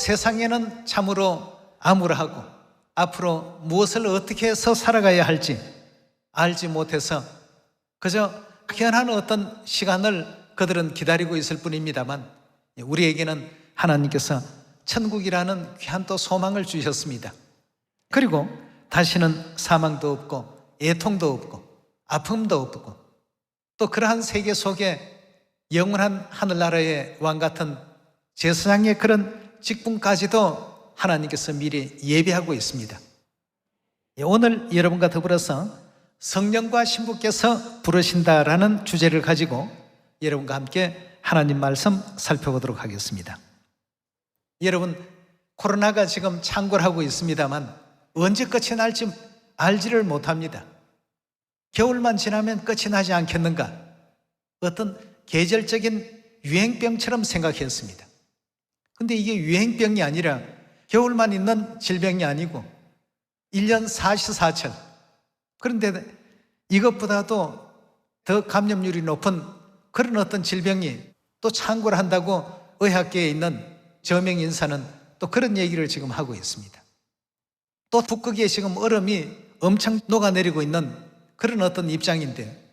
세상에는 참으로 암울하고 앞으로 무엇을 어떻게 해서 살아가야 할지 알지 못해서 그저 막연한 어떤 시간을 그들은 기다리고 있을 뿐입니다만, 우리에게는 하나님께서 천국이라는 귀한 또 소망을 주셨습니다. 그리고 다시는 사망도 없고 애통도 없고 아픔도 없고 또 그러한 세계 속에 영원한 하늘나라의 왕같은 제사장의 그런 직분까지도 하나님께서 미리 예비하고 있습니다. 오늘 여러분과 더불어서 성령과 신부께서 부르신다라는 주제를 가지고 여러분과 함께 하나님 말씀 살펴보도록 하겠습니다. 여러분, 코로나가 지금 창궐하고 있습니다만 언제 끝이 날지 알지를 못합니다. 겨울만 지나면 끝이 나지 않겠는가? 어떤 계절적인 유행병처럼 생각했습니다. 근데 이게 유행병이 아니라 겨울만 있는 질병이 아니고 1년 사시사철, 그런데 이것보다도 더 감염률이 높은 그런 어떤 질병이 또 창궐 한다고 의학계에 있는 저명 인사는 또 그런 얘기를 지금 하고 있습니다. 또 북극에 지금 얼음이 엄청 녹아내리고 있는 그런 어떤 입장인데,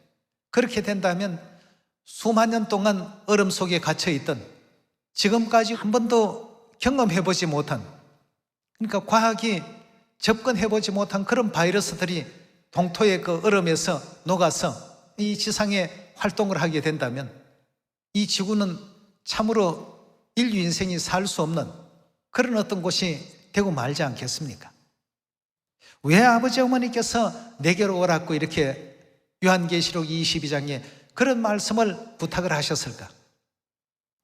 그렇게 된다면 수만 년 동안 얼음 속에 갇혀있던 지금까지 한 번도 경험해보지 못한, 그러니까 과학이 접근해보지 못한 그런 바이러스들이 동토의 그 얼음에서 녹아서 이 지상에 활동을 하게 된다면 이 지구는 참으로 인류 인생이 살 수 없는 그런 어떤 곳이 되고 말지 않겠습니까? 왜 아버지 어머니께서 내게로 오라고 이렇게 요한계시록 22장에 그런 말씀을 부탁을 하셨을까?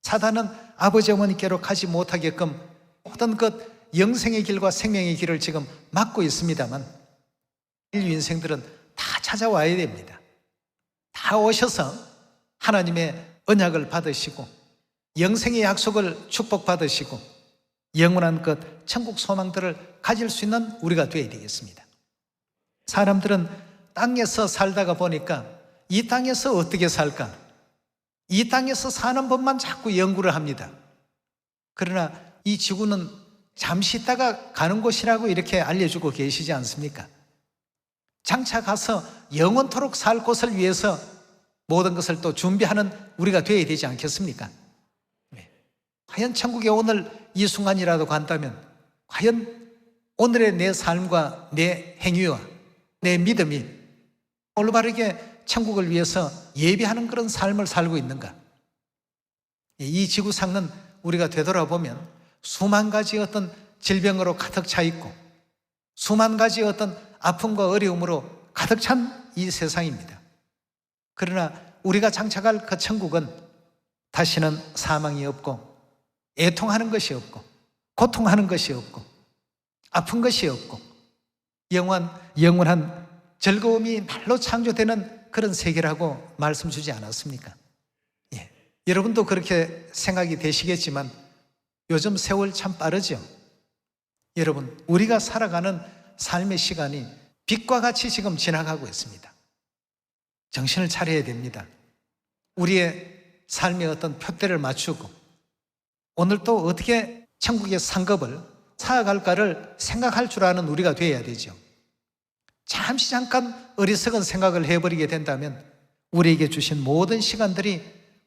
사단은 아버지 어머니께로 가지 못하게끔 어떤 것 영생의 길과 생명의 길을 지금 막고 있습니다만, 인류 인생들은 다 찾아와야 됩니다. 다 오셔서 하나님의 언약을 받으시고 영생의 약속을 축복받으시고 영원한 것 천국 소망들을 가질 수 있는 우리가 되어야 되겠습니다. 사람들은 땅에서 살다가 보니까 이 땅에서 어떻게 살까? 이 땅에서 사는 법만 자꾸 연구를 합니다. 그러나 이 지구는 잠시 있다가 가는 곳이라고 이렇게 알려주고 계시지 않습니까? 장차 가서 영원토록 살 곳을 위해서 모든 것을 또 준비하는 우리가 되어야 되지 않겠습니까? 과연 천국에 오늘 이 순간이라도 간다면 과연 오늘의 내 삶과 내 행위와 내 믿음이 올바르게 천국을 위해서 예비하는 그런 삶을 살고 있는가? 이 지구상은 우리가 되돌아보면 수만 가지 어떤 질병으로 가득 차 있고 수만 가지 어떤 아픔과 어려움으로 가득 찬 이 세상입니다. 그러나 우리가 장차갈 그 천국은 다시는 사망이 없고 애통하는 것이 없고 고통하는 것이 없고 아픈 것이 없고 영원한 즐거움이 날로 창조되는 그런 세계라고 말씀 주지 않았습니까? 예. 여러분도 그렇게 생각이 되시겠지만 요즘 세월 참 빠르죠. 여러분, 우리가 살아가는 삶의 시간이 빛과 같이 지금 지나가고 있습니다. 정신을 차려야 됩니다. 우리의 삶의 어떤 표대를 맞추고 오늘 또 어떻게 천국의 상급을 쌓아갈까를 생각할 줄 아는 우리가 되어야 되죠. 잠시 잠깐 어리석은 생각을 해버리게 된다면 우리에게 주신 모든 시간들이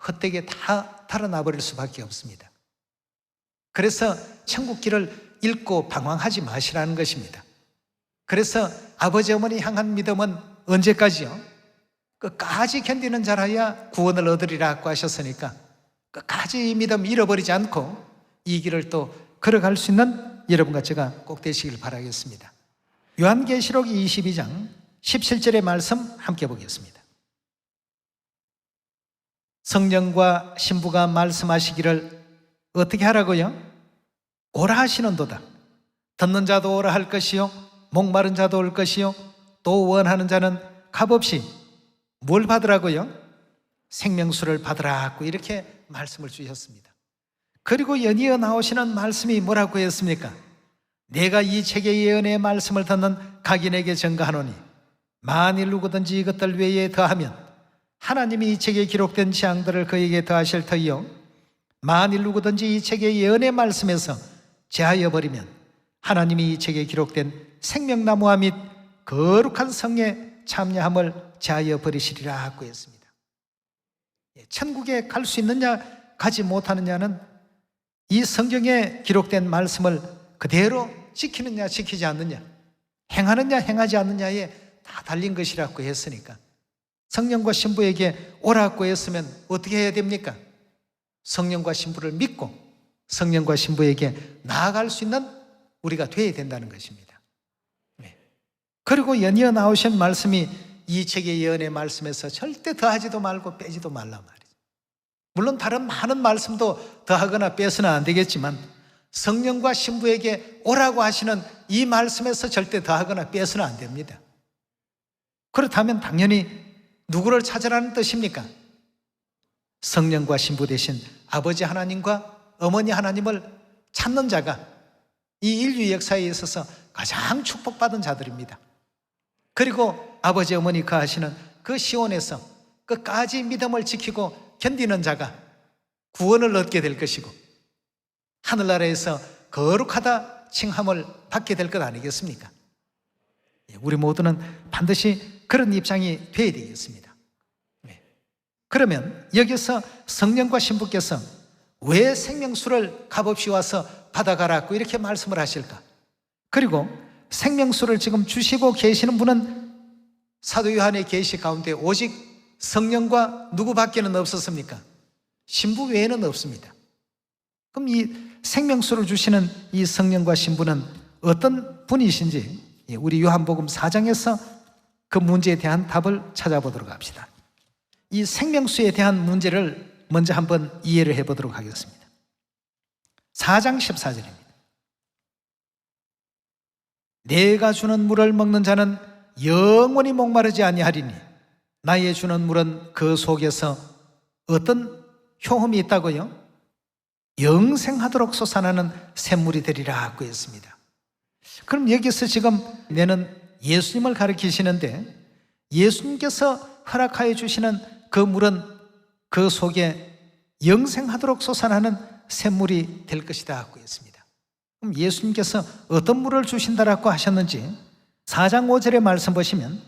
헛되게 다 달아나 버릴 수밖에 없습니다. 그래서 천국 길을 잃고 방황하지 마시라는 것입니다. 그래서 아버지 어머니 향한 믿음은 언제까지요? 끝까지 견디는 자라야 구원을 얻으리라고 하셨으니까 끝까지 이 믿음 잃어버리지 않고 이 길을 또 걸어갈 수 있는 여러분과 제가 꼭 되시길 바라겠습니다. 요한계시록 22장 17절의 말씀 함께 보겠습니다. 성령과 신부가 말씀하시기를 어떻게 하라고요? 오라 하시는도다. 듣는 자도 오라 할 것이요 목마른 자도 올 것이요 또 원하는 자는 값없이 뭘 받으라고요? 생명수를 받으라고 이렇게 말씀을 주셨습니다. 그리고 연이어 나오시는 말씀이 뭐라고 했습니까? 내가 이 책의 예언의 말씀을 듣는 각인에게 전가하노니 만일 누구든지 이것들 외에 더하면 하나님이 이 책에 기록된 재앙들을 그에게 더하실 터이요 만일 누구든지 이 책의 예언의 말씀에서 제하여 버리면 하나님이 이 책에 기록된 생명나무와 및 거룩한 성에 참여함을 제하여 버리시리라 하고 했습니다. 천국에 갈 수 있느냐 가지 못하느냐는 이 성경에 기록된 말씀을 그대로 지키느냐 지키지 않느냐, 행하느냐 행하지 않느냐에 다 달린 것이라고 했으니까 성령과 신부에게 오라고 했으면 어떻게 해야 됩니까? 성령과 신부를 믿고 성령과 신부에게 나아갈 수 있는 우리가 되어야 된다는 것입니다. 그리고 연이어 나오신 말씀이 이 책의 예언의 말씀에서 절대 더하지도 말고 빼지도 말란 말이죠. 물론 다른 많은 말씀도 더하거나 빼서는 안 되겠지만 성령과 신부에게 오라고 하시는 이 말씀에서 절대 더하거나 빼서는 안 됩니다. 그렇다면 당연히 누구를 찾으라는 뜻입니까? 성령과 신부 대신 아버지 하나님과 어머니 하나님을 찾는 자가 이 인류 역사에 있어서 가장 축복받은 자들입니다. 그리고 아버지 어머니 거하시는 그 시온에서 끝까지 믿음을 지키고 견디는 자가 구원을 얻게 될 것이고 하늘나라에서 거룩하다 칭함을 받게 될 것 아니겠습니까? 우리 모두는 반드시 그런 입장이 되어야 되겠습니다. 그러면 여기서 성령과 신부께서 왜 생명수를 값없이 와서 받아가라고 이렇게 말씀을 하실까? 그리고 생명수를 지금 주시고 계시는 분은 사도 요한의 계시 가운데 오직 성령과 누구밖에는 없었습니까? 신부 외에는 없습니다. 그럼 이 생명수를 주시는 이 성령과 신부는 어떤 분이신지 우리 요한복음 4장에서 그 문제에 대한 답을 찾아보도록 합시다. 이 생명수에 대한 문제를 먼저 한번 이해를 해보도록 하겠습니다. 4장 14절입니다. 내가 주는 물을 먹는 자는 영원히 목마르지 아니하리니 나의 주는 물은 그 속에서 어떤 효험이 있다고요? 영생하도록 솟아나는 샘물이 되리라 하고 했습니다. 그럼 여기서 지금 내는 예수님을 가리키시는데 예수님께서 허락하여 주시는 그 물은 그 속에 영생하도록 솟아나는 샘물이 될 것이다 하고 했습니다. 그럼 예수님께서 어떤 물을 주신다라고 하셨는지 4장 5절의 말씀 보시면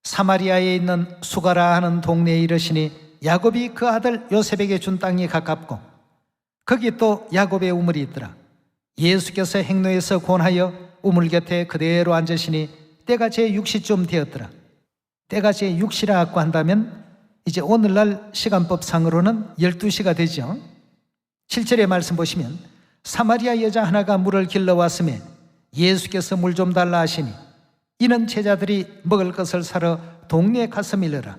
사마리아에 있는 수가라 하는 동네에 이르시니 야곱이 그 아들 요셉에게 준 땅이 가깝고 거기 또 야곱의 우물이 있더라. 예수께서 행로에서 권하여 우물 곁에 그대로 앉으시니 때가 제6시쯤 되었더라. 때가 제6시라고 한다면 이제 오늘날 시간법상으로는 12시가 되죠. 7절의 말씀 보시면 사마리아 여자 하나가 물을 길러왔음에 예수께서 물 좀 달라 하시니 이는 제자들이 먹을 것을 사러 동네에 가서 밀러라.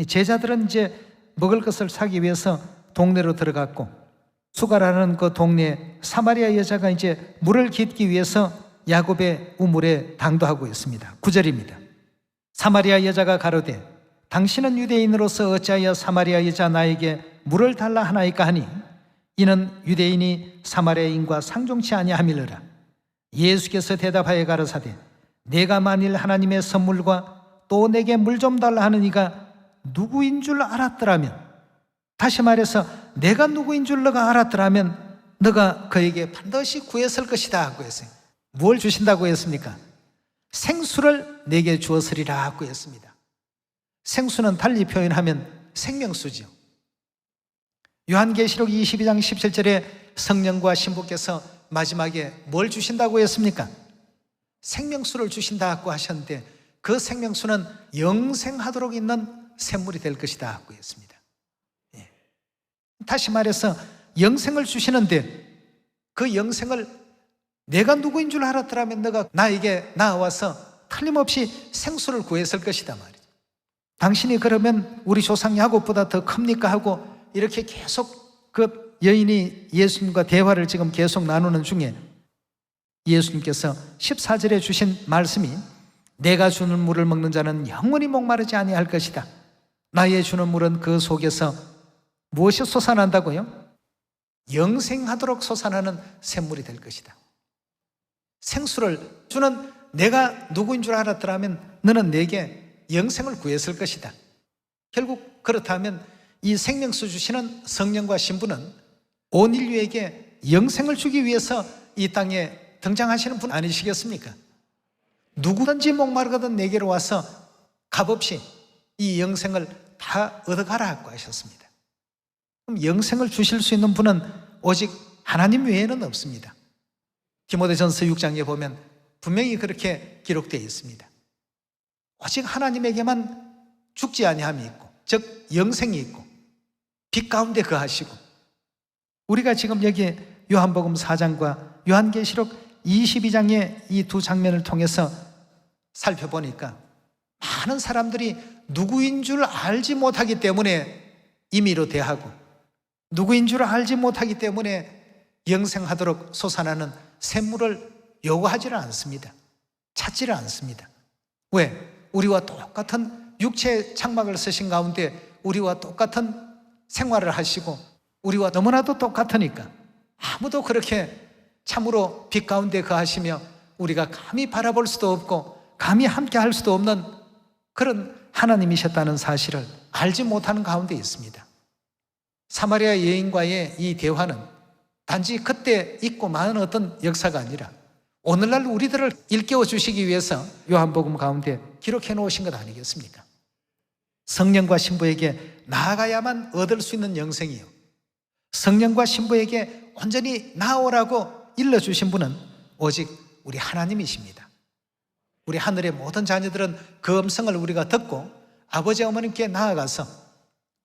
제자들은 이제 먹을 것을 사기 위해서 동네로 들어갔고 수가라는 그 동네에 사마리아 여자가 이제 물을 깃기 위해서 야곱의 우물에 당도하고 있습니다. 9절입니다. 사마리아 여자가 가로되 당신은 유대인으로서 어찌하여 사마리아 여자 나에게 물을 달라 하나이까 하니 이는 유대인이 사마리아인과 상종치 아니함이러라. 예수께서 대답하여 가라사대 내가 만일 하나님의 선물과 또 내게 물 좀 달라 하는 이가 누구인 줄 알았더라면, 다시 말해서 내가 누구인 줄 너가 알았더라면 너가 그에게 반드시 구했을 것이다 하고 했어요. 뭘 주신다고 했습니까? 생수를 내게 주었으리라 하고 했습니다. 생수는 달리 표현하면 생명수죠. 요한계시록 22장 17절에 성령과 신부께서 마지막에 뭘 주신다고 했습니까? 생명수를 주신다고 하셨는데 그 생명수는 영생하도록 있는 샘물이 될 것이다 하고 했습니다. 다시 말해서 영생을 주시는데 그 영생을 내가 누구인 줄 알았더라면 너가 나에게 나와서 틀림없이 생수를 구했을 것이다 말이죠. 당신이 그러면 우리 조상 야곱보다 더 큽니까 하고 이렇게 계속 그 여인이 예수님과 대화를 지금 계속 나누는 중에 예수님께서 14절에 주신 말씀이 내가 주는 물을 먹는 자는 영원히 목마르지 아니할 것이다. 나의 주는 물은 그 속에서 무엇이 솟아난다고요? 영생하도록 솟아나는 샘물이 될 것이다. 생수를 주는 내가 누구인 줄 알았더라면 너는 내게 영생을 구했을 것이다. 결국 그렇다면 이 생명수 주시는 성령과 신부는 온 인류에게 영생을 주기 위해서 이 땅에 등장하시는 분 아니시겠습니까? 누구든지 목마르거든 내게로 와서 값없이 이 영생을 다 얻어가라고 하셨습니다. 그럼 영생을 주실 수 있는 분은 오직 하나님 외에는 없습니다. 디모데전서 6장에 보면 분명히 그렇게 기록되어 있습니다. 오직 하나님에게만 죽지 아니함이 있고, 즉 영생이 있고 빛 가운데 거하시고, 우리가 지금 여기 요한복음 4장과 요한계시록 22장의 이 두 장면을 통해서 살펴보니까 많은 사람들이 누구인 줄 알지 못하기 때문에 임의로 대하고, 누구인 줄 알지 못하기 때문에 영생하도록 솟아나는 샘물을 요구하지를 않습니다. 찾지를 않습니다. 왜? 우리와 똑같은 육체의 장막을 쓰신 가운데 우리와 똑같은 생활을 하시고 우리와 너무나도 똑같으니까 아무도 그렇게 참으로 빛 가운데 거하시며 우리가 감히 바라볼 수도 없고 감히 함께 할 수도 없는 그런 하나님이셨다는 사실을 알지 못하는 가운데 있습니다. 사마리아 여인과의 이 대화는 단지 그때 있고 많은 어떤 역사가 아니라 오늘날 우리들을 일깨워 주시기 위해서 요한복음 가운데 기록해 놓으신 것 아니겠습니까? 성령과 신부에게 나아가야만 얻을 수 있는 영생이요, 성령과 신부에게 온전히 나아오라고 일러주신 분은 오직 우리 하나님이십니다. 우리 하늘의 모든 자녀들은 그 음성을 우리가 듣고 아버지 어머님께 나아가서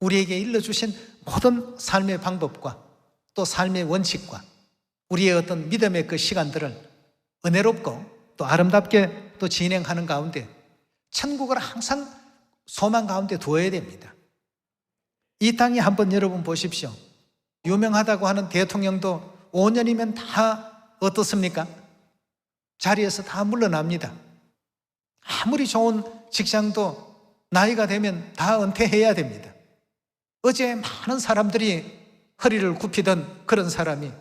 우리에게 일러주신 모든 삶의 방법과 또 삶의 원칙과 우리의 어떤 믿음의 그 시간들을 은혜롭고 또 아름답게 또 진행하는 가운데 천국을 항상 소망 가운데 두어야 됩니다. 이 땅에 한번 여러분 보십시오. 유명하다고 하는 대통령도 5년이면 다 어떻습니까? 자리에서 다 물러납니다. 아무리 좋은 직장도 나이가 되면 다 은퇴해야 됩니다. 어제 많은 사람들이 허리를 굽히던 그런 사람이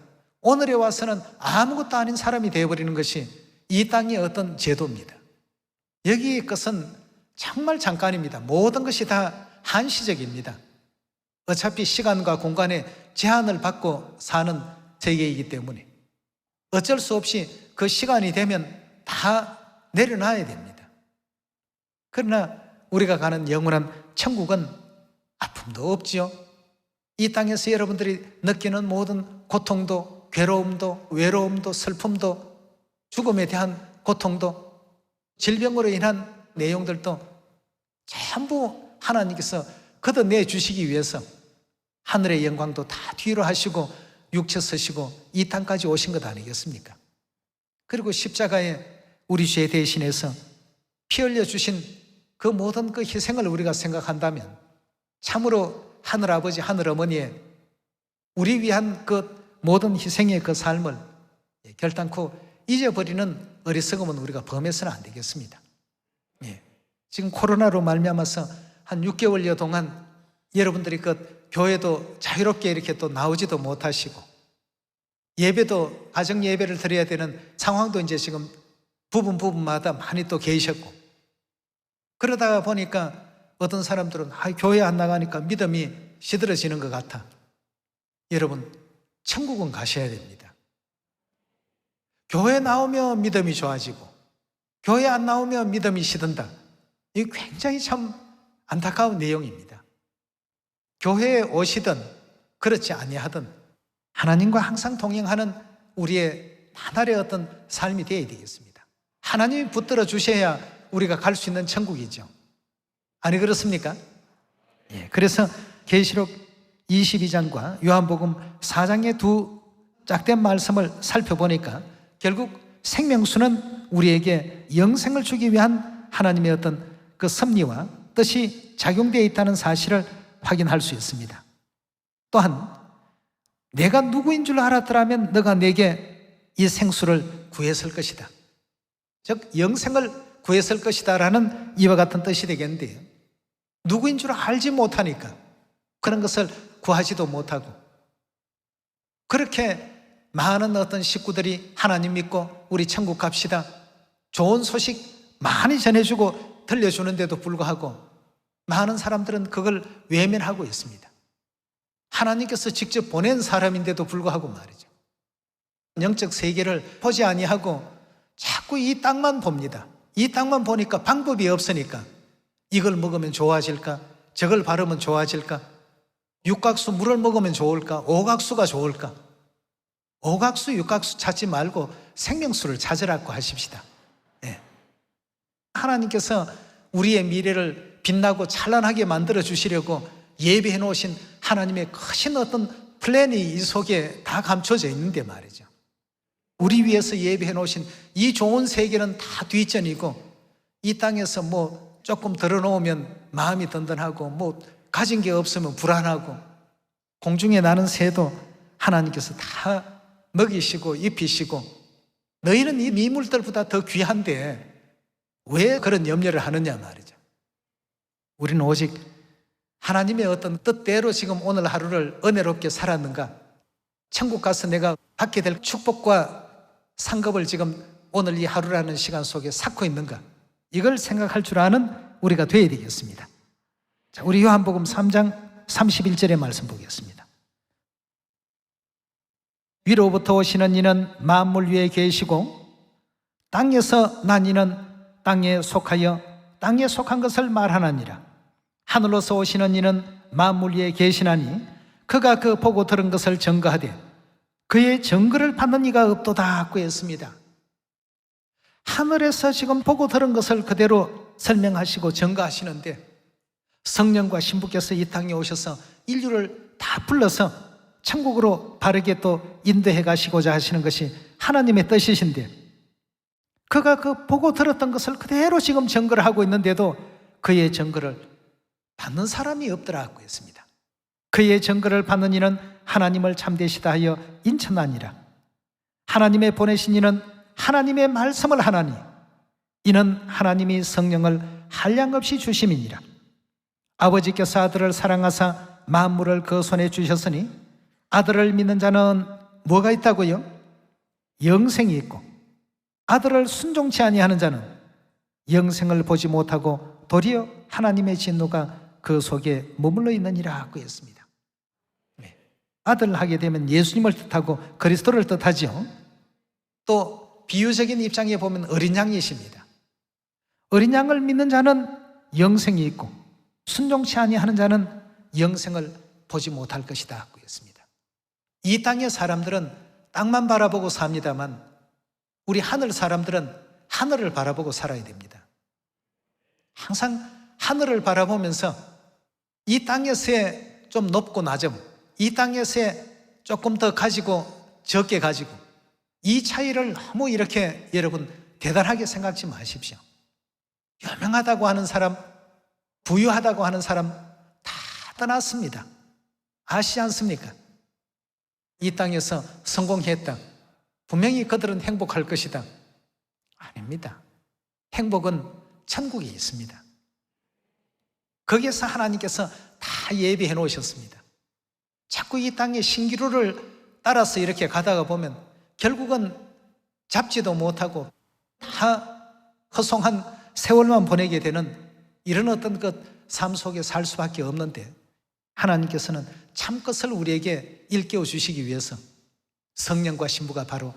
오늘에 와서는 아무것도 아닌 사람이 되어버리는 것이 이 땅의 어떤 제도입니다. 여기의 것은 정말 잠깐입니다. 모든 것이 다 한시적입니다. 어차피 시간과 공간에 제한을 받고 사는 세계이기 때문에 어쩔 수 없이 그 시간이 되면 다 내려놔야 됩니다. 그러나 우리가 가는 영원한 천국은 아픔도 없지요. 이 땅에서 여러분들이 느끼는 모든 고통도, 괴로움도, 외로움도, 슬픔도, 죽음에 대한 고통도, 질병으로 인한 내용들도 전부 하나님께서 걷어내 주시기 위해서 하늘의 영광도 다 뒤로 하시고 육체 서시고 이 땅까지 오신 것 아니겠습니까? 그리고 십자가에 우리 죄 대신해서 피 흘려 주신 그 모든 그 희생을 우리가 생각한다면 참으로 하늘아버지 하늘어머니의 우리 위한 그 모든 희생의 그 삶을 결단코 잊어버리는 어리석음은 우리가 범해서는 안 되겠습니다. 예. 지금 코로나로 말미암아서 한 6개월여 동안 여러분들이 그 교회도 자유롭게 이렇게 또 나오지도 못하시고 예배도 가정 예배를 드려야 되는 상황도 이제 지금 부분마다 많이 또 계셨고, 그러다가 보니까 어떤 사람들은 교회 안 나가니까 믿음이 시들어지는 것 같아. 여러분, 천국은 가셔야 됩니다. 교회 나오면 믿음이 좋아지고 교회 안 나오면 믿음이 시든다. 이게 굉장히 참 안타까운 내용입니다. 교회에 오시든 그렇지 아니하든 하나님과 항상 동행하는 우리의 나날의 어떤 삶이 되어야 되겠습니다. 하나님이 붙들어 주셔야 우리가 갈 수 있는 천국이죠. 아니 그렇습니까? 예, 그래서 계시록 22장과 요한복음 4장의 두 짝된 말씀을 살펴보니까 결국 생명수는 우리에게 영생을 주기 위한 하나님의 어떤 그 섭리와 뜻이 작용되어 있다는 사실을 확인할 수 있습니다. 또한 내가 누구인 줄 알았더라면 너가 내게 이 생수를 구했을 것이다. 즉 영생을 구했을 것이다 라는 이와 같은 뜻이 되겠는데요, 누구인 줄 알지 못하니까 그런 것을 구하지도 못하고 그렇게 많은 어떤 식구들이 하나님 믿고 우리 천국 갑시다 좋은 소식 많이 전해주고 들려주는데도 불구하고 많은 사람들은 그걸 외면하고 있습니다. 하나님께서 직접 보낸 사람인데도 불구하고 말이죠. 영적 세계를 보지 아니하고 자꾸 이 땅만 봅니다. 이 땅만 보니까 방법이 없으니까 이걸 먹으면 좋아질까? 저걸 바르면 좋아질까? 육각수 물을 먹으면 좋을까? 오각수가 좋을까? 오각수, 육각수 찾지 말고 생명수를 찾으라고 하십시다. 네. 하나님께서 우리의 미래를 빛나고 찬란하게 만들어 주시려고 예비해 놓으신 하나님의 크신 어떤 플랜이 이 속에 다 감춰져 있는데 말이죠. 우리 위해서 예비해 놓으신 이 좋은 세계는 다 뒷전이고 이 땅에서 뭐 조금 덜어놓으면 마음이 든든하고 뭐 가진 게 없으면 불안하고 공중에 나는 새도 하나님께서 다 먹이시고 입히시고 너희는 이 미물들보다 더 귀한데 왜 그런 염려를 하느냐 말이죠. 우리는 오직 하나님의 어떤 뜻대로 지금 오늘 하루를 은혜롭게 살았는가? 천국 가서 내가 받게 될 축복과 상급을 지금 오늘 이 하루라는 시간 속에 쌓고 있는가? 이걸 생각할 줄 아는 우리가 되어야 되겠습니다. 자, 우리 요한복음 3장 31절의 말씀 보겠습니다. 위로부터 오시는 이는 만물 위에 계시고 땅에서 난 이는 땅에 속하여 땅에 속한 것을 말하느니라. 하늘로서 오시는 이는 만물 위에 계시나니 그가 그 보고 들은 것을 증거하되 그의 증거를 받는 이가 없도다 했습니다. 하늘에서 지금 보고 들은 것을 그대로 설명하시고 증거하시는데 성령과 신부께서 이 땅에 오셔서 인류를 다 불러서 천국으로 바르게 또 인도해 가시고자 하시는 것이 하나님의 뜻이신데 그가 그 보고 들었던 것을 그대로 지금 증거를 하고 있는데도 그의 증거를 받는 사람이 없더라고 했습니다. 그의 증거를 받는 이는 하나님을 참되시다 하여 인천하니라. 하나님의 보내신 이는 하나님의 말씀을 하나니 이는 하나님이 성령을 한량없이 주심이니라. 아버지께서 아들을 사랑하사 만물을 그 손에 주셨으니 아들을 믿는 자는 뭐가 있다고요? 영생이 있고 아들을 순종치 아니하는 자는 영생을 보지 못하고 도리어 하나님의 진노가 그 속에 머물러 있느니라 하고 했습니다. 아들 하게 되면 예수님을 뜻하고 그리스도를 뜻하죠. 또 비유적인 입장에 보면 어린 양이십니다. 어린 양을 믿는 자는 영생이 있고 순종치 아니하는 자는 영생을 보지 못할 것이다 하고 했습니다. 이 땅의 사람들은 땅만 바라보고 삽니다만 우리 하늘 사람들은 하늘을 바라보고 살아야 됩니다. 항상 하늘을 바라보면서 이 땅에서의 좀 높고 낮음, 이 땅에서의 조금 더 가지고 적게 가지고 이 차이를 너무 이렇게 여러분 대단하게 생각지 마십시오. 유명하다고 하는 사람, 부유하다고 하는 사람 다 떠났습니다. 아시지 않습니까? 이 땅에서 성공했다. 분명히 그들은 행복할 것이다. 아닙니다. 행복은 천국에 있습니다. 거기에서 하나님께서 다 예비해 놓으셨습니다. 자꾸 이 땅의 신기루를 따라서 이렇게 가다가 보면 결국은 잡지도 못하고 다 허송한 세월만 보내게 되는 이런 어떤 그 삶 속에 살 수밖에 없는데 하나님께서는 참것을 우리에게 일깨워 주시기 위해서 성령과 신부가 바로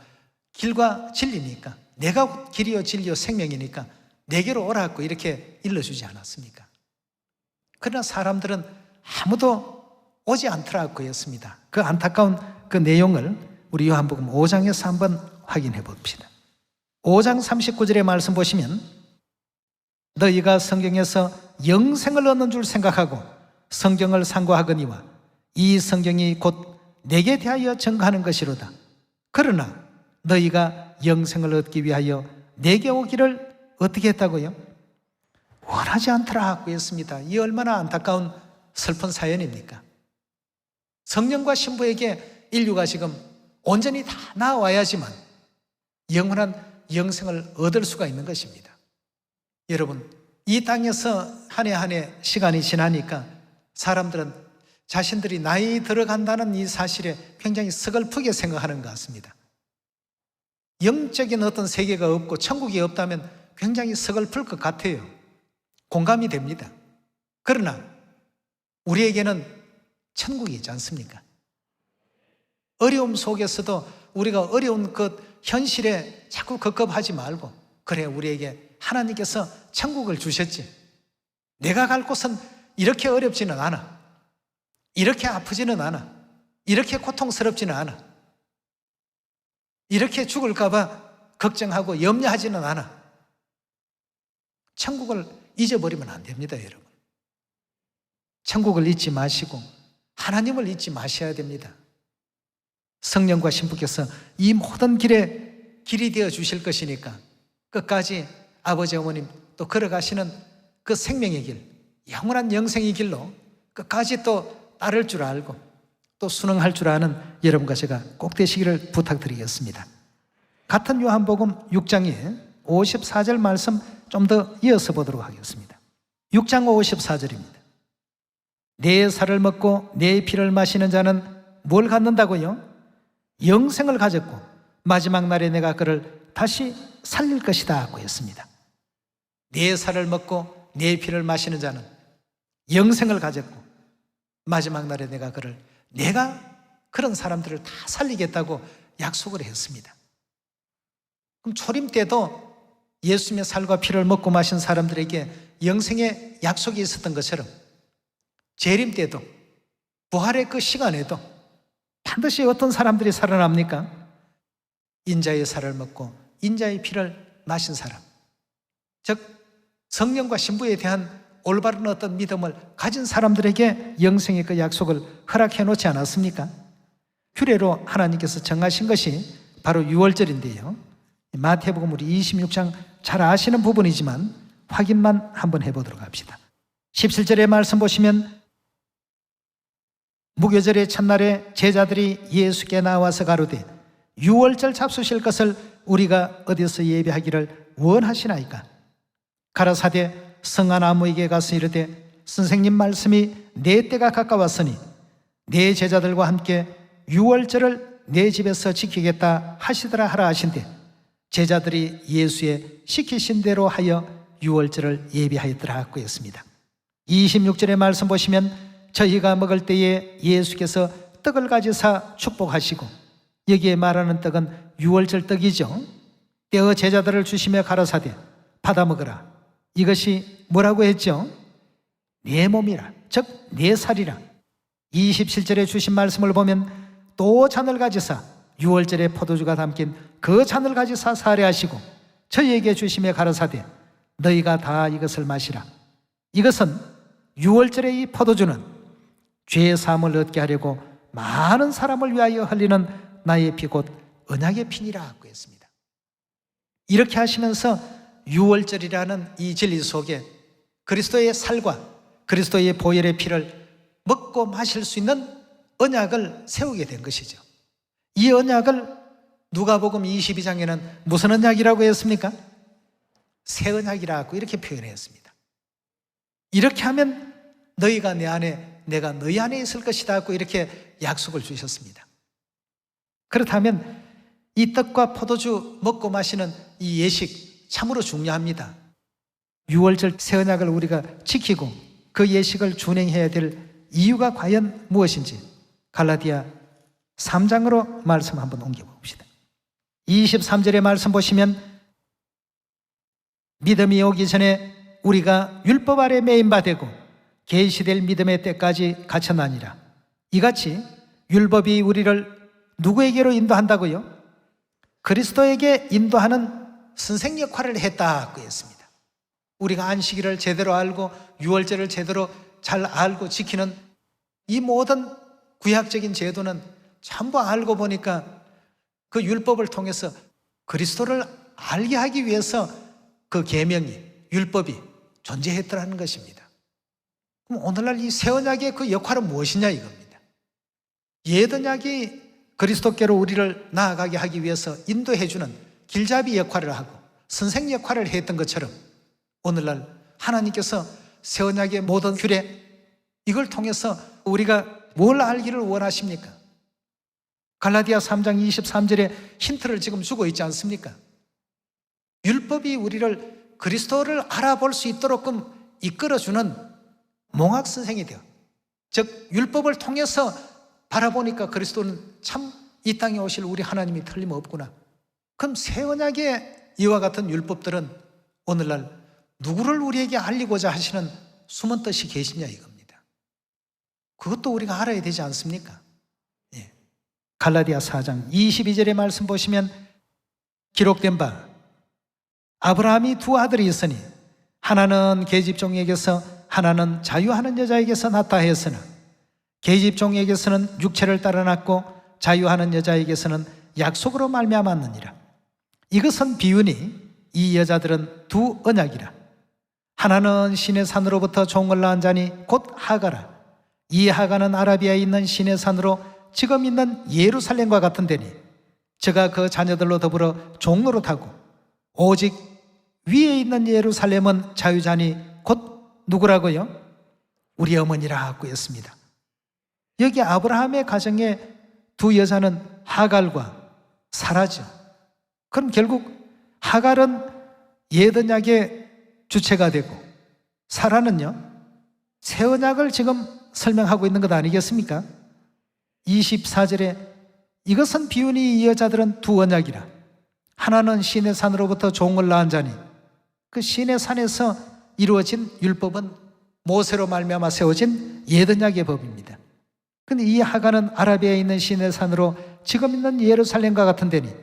길과 진리니까 내가 길이요 진리요 생명이니까 내게로 오라고 이렇게 일러주지 않았습니까? 그러나 사람들은 아무도 오지 않더라고 했습니다. 그 안타까운 그 내용을 우리 요한복음 5장에서 한번 확인해 봅시다. 5장 39절의 말씀 보시면 너희가 성경에서 영생을 얻는 줄 생각하고 성경을 상고하거니와 이 성경이 곧 내게 대하여 증거하는 것이로다. 그러나 너희가 영생을 얻기 위하여 내게 오기를 어떻게 했다고요? 원하지 않더라고 했습니다. 이 얼마나 안타까운 슬픈 사연입니까? 성령과 신부에게 인류가 지금 온전히 다 나와야지만 영원한 영생을 얻을 수가 있는 것입니다. 여러분, 이 땅에서 한 해 한 해 시간이 지나니까 사람들은 자신들이 나이 들어간다는 이 사실에 굉장히 서글프게 생각하는 것 같습니다. 영적인 어떤 세계가 없고 천국이 없다면 굉장히 서글플 것 같아요. 공감이 됩니다. 그러나 우리에게는 천국이 있지 않습니까? 어려움 속에서도 우리가 어려운 그 현실에 자꾸 급급하지 말고, 그래, 우리에게 하나님께서 천국을 주셨지. 내가 갈 곳은 이렇게 어렵지는 않아. 이렇게 아프지는 않아. 이렇게 고통스럽지는 않아. 이렇게 죽을까 봐 걱정하고 염려하지는 않아. 천국을 잊어버리면 안 됩니다, 여러분. 천국을 잊지 마시고 하나님을 잊지 마셔야 됩니다. 성령과 신부께서 이 모든 길이 되어 주실 것이니까 끝까지 아버지 어머님 또 걸어가시는 그 생명의 길, 영원한 영생의 길로 끝까지 또 따를 줄 알고 또 순응할 줄 아는 여러분과 제가 꼭 되시기를 부탁드리겠습니다. 같은 요한복음 6장에 54절 말씀 좀 더 이어서 보도록 하겠습니다. 6장 54절입니다. 내 살을 먹고 내 피를 마시는 자는 뭘 갖는다고요? 영생을 가졌고 마지막 날에 내가 그를 다시 살릴 것이다 하고 했습니다. 내 살을 먹고 내 피를 마시는 자는 영생을 가졌고 마지막 날에 내가 그런 사람들을 다 살리겠다고 약속을 했습니다. 그럼 초림 때도 예수님의 살과 피를 먹고 마신 사람들에게 영생의 약속이 있었던 것처럼 재림 때도 부활의 그 시간에도 반드시 어떤 사람들이 살아납니까? 인자의 살을 먹고 인자의 피를 마신 사람, 즉 성령과 신부에 대한 올바른 어떤 믿음을 가진 사람들에게 영생의 그 약속을 허락해 놓지 않았습니까? 규례로 하나님께서 정하신 것이 바로 유월절인데요, 마태복음 우리 26장 잘 아시는 부분이지만 확인만 한번 해보도록 합시다. 17절의 말씀 보시면 무교절의 첫날에 제자들이 예수께 나와서 가로되 유월절 잡수실 것을 우리가 어디서 예배하기를 원하시나이까? 가라사대 성한 아무에게 가서 이르되 선생님 말씀이 내 때가 가까웠으니 내 제자들과 함께 유월절을 내 집에서 지키겠다 하시더라 하라 하신대 제자들이 예수의 시키신 대로 하여 유월절을 예비하였더라 하고 했습니다. 26절의 말씀 보시면 저희가 먹을 때에 예수께서 떡을 가지사 축복하시고, 여기에 말하는 떡은 유월절 떡이죠. 떼어 제자들을 주시며 가라사대 받아 먹으라. 이것이 뭐라고 했죠? 내 몸이라, 즉 내 살이라. 27절에 주신 말씀을 보면 또 잔을 가지사 유월절의 포도주가 담긴 그 잔을 가지사 사례하시고 저희에게 주시며 가라사대 너희가 다 이것을 마시라. 이것은 유월절의 이 포도주는 죄 사함을 얻게 하려고 많은 사람을 위하여 흘리는 나의 피 곧 언약의 피니라 하고 했습니다. 이렇게 하시면서 유월절이라는 이 진리 속에 그리스도의 살과 그리스도의 보혈의 피를 먹고 마실 수 있는 언약을 세우게 된 것이죠. 이 언약을 누가복음 22장에는 무슨 언약이라고 했습니까? 새 언약이라고 이렇게 표현했습니다. 이렇게 하면 너희가 내 안에 내가 너희 안에 있을 것이다 하고 이렇게 약속을 주셨습니다. 그렇다면 이 떡과 포도주 먹고 마시는 이 예식 참으로 중요합니다. 유월절 새 언약을 우리가 지키고 그 예식을 준행해야 될 이유가 과연 무엇인지 갈라디아 3장으로 말씀 한번 옮겨봅시다. 23절의 말씀 보시면 믿음이 오기 전에 우리가 율법 아래 매인 바 되고 계시될 믿음의 때까지 갇혀나니라. 이같이 율법이 우리를 누구에게로 인도한다고요? 그리스도에게 인도하는 선생 역할을 했다고 했습니다. 우리가 안식일을 제대로 알고 유월절을 제대로 잘 알고 지키는 이 모든 구약적인 제도는 전부 알고 보니까 그 율법을 통해서 그리스도를 알게 하기 위해서 그 계명이, 율법이 존재했더라는 것입니다. 그럼 오늘날 이 새 언약의 그 역할은 무엇이냐 이겁니다. 옛 언약이 그리스도께로 우리를 나아가게 하기 위해서 인도해주는 길잡이 역할을 하고 선생 역할을 했던 것처럼 오늘날 하나님께서 새 언약의 모든 규례, 이걸 통해서 우리가 뭘 알기를 원하십니까? 갈라디아 3장 23절에 힌트를 지금 주고 있지 않습니까? 율법이 우리를 그리스도를 알아볼 수 있도록 이끌어주는 몽학 선생이 되어, 즉 율법을 통해서 바라보니까 그리스도는 참 이 땅에 오실 우리 하나님이 틀림없구나. 그럼 새 언약의 이와 같은 율법들은 오늘날 누구를 우리에게 알리고자 하시는 숨은 뜻이 계시냐 이겁니다. 그것도 우리가 알아야 되지 않습니까? 예. 갈라디아 4장 22절의 말씀 보시면 기록된 바 아브라함이 두 아들이 있으니 하나는 계집종에게서 하나는 자유하는 여자에게서 낳다 했으나 계집종에게서는 육체를 따라 낳고 자유하는 여자에게서는 약속으로 말미암았느니라. 이것은 비유니 이 여자들은 두 언약이라. 하나는 시내 산으로부터 종을 낳은 자니 곧 하가라. 이 하가는 아라비아에 있는 시내 산으로 지금 있는 예루살렘과 같은 데니 저가 그 자녀들로 더불어 종노릇하고 오직 위에 있는 예루살렘은 자유자니 곧 누구라고요? 우리 어머니라 하고 했습니다. 여기 아브라함의 가정에 두 여자는 하갈과 사라죠. 그럼 결국 하갈은 옛 언약의 주체가 되고 사라는요 새 언약을 지금 설명하고 있는 것 아니겠습니까? 24절에 이것은 비유니 이 여자들은 두 언약이라. 하나는 시내 산으로부터 종을 낳은 자니 그 시내 산에서 이루어진 율법은 모세로 말미암아 세워진 옛 언약의 법입니다. 근데 이 하가는 아라비아에 있는 시내 산으로 지금 있는 예루살렘과 같은 데니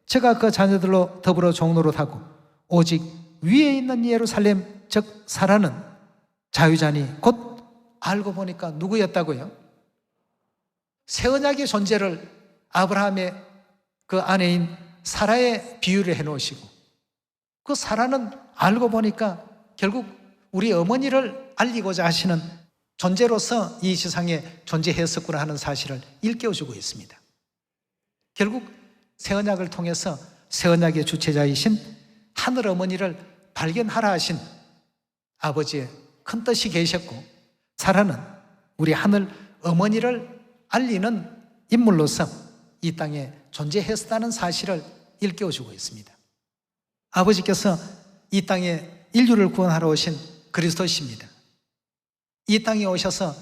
저가 그 자녀들로 더불어 종노릇하고 오직 위에 있는 예루살렘 즉 사라는 자유자니 곧 알고 보니까 누구였다고요? 새 언약의 존재를 아브라함의 그 아내인 사라의 비유를 해놓으시고 그 사라는 알고 보니까 결국 우리 어머니를 알리고자 하시는 존재로서 이 세상에 존재했었구나 하는 사실을 일깨워주고 있습니다. 결국 새 언약을 통해서 새 언약의 주체자이신 하늘 어머니를 발견하라 하신 아버지의 큰 뜻이 계셨고 사라는 우리 하늘 어머니를 알리는 인물로서 이 땅에 존재했다는 사실을 일깨워주고 있습니다. 아버지께서 이 땅에 인류를 구원하러 오신 그리스도이십니다. 이 땅에 오셔서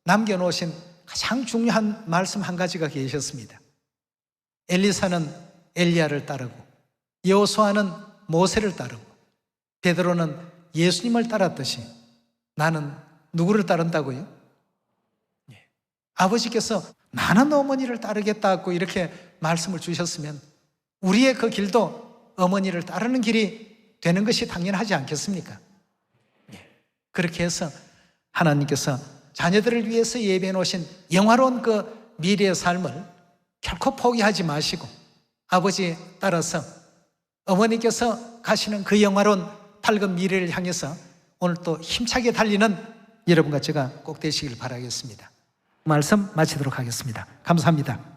남겨놓으신 가장 중요한 말씀 한 가지가 계셨습니다. 엘리사는 엘리야를 따르고 여호수아는 모세를 따르고 베드로는 예수님을 따랐듯이 나는 누구를 따른다고요? 아버지께서 나는 어머니를 따르겠다고 이렇게 말씀을 주셨으면 우리의 그 길도 어머니를 따르는 길이 되는 것이 당연하지 않겠습니까? 그렇게 해서 하나님께서 자녀들을 위해서 예배해 놓으신 영화로운 그 미래의 삶을 결코 포기하지 마시고 아버지 따라서 어머니께서 가시는 그 영화로운 밝은 미래를 향해서 오늘 또 힘차게 달리는 여러분과 제가 꼭 되시길 바라겠습니다. 말씀 마치도록 하겠습니다. 감사합니다.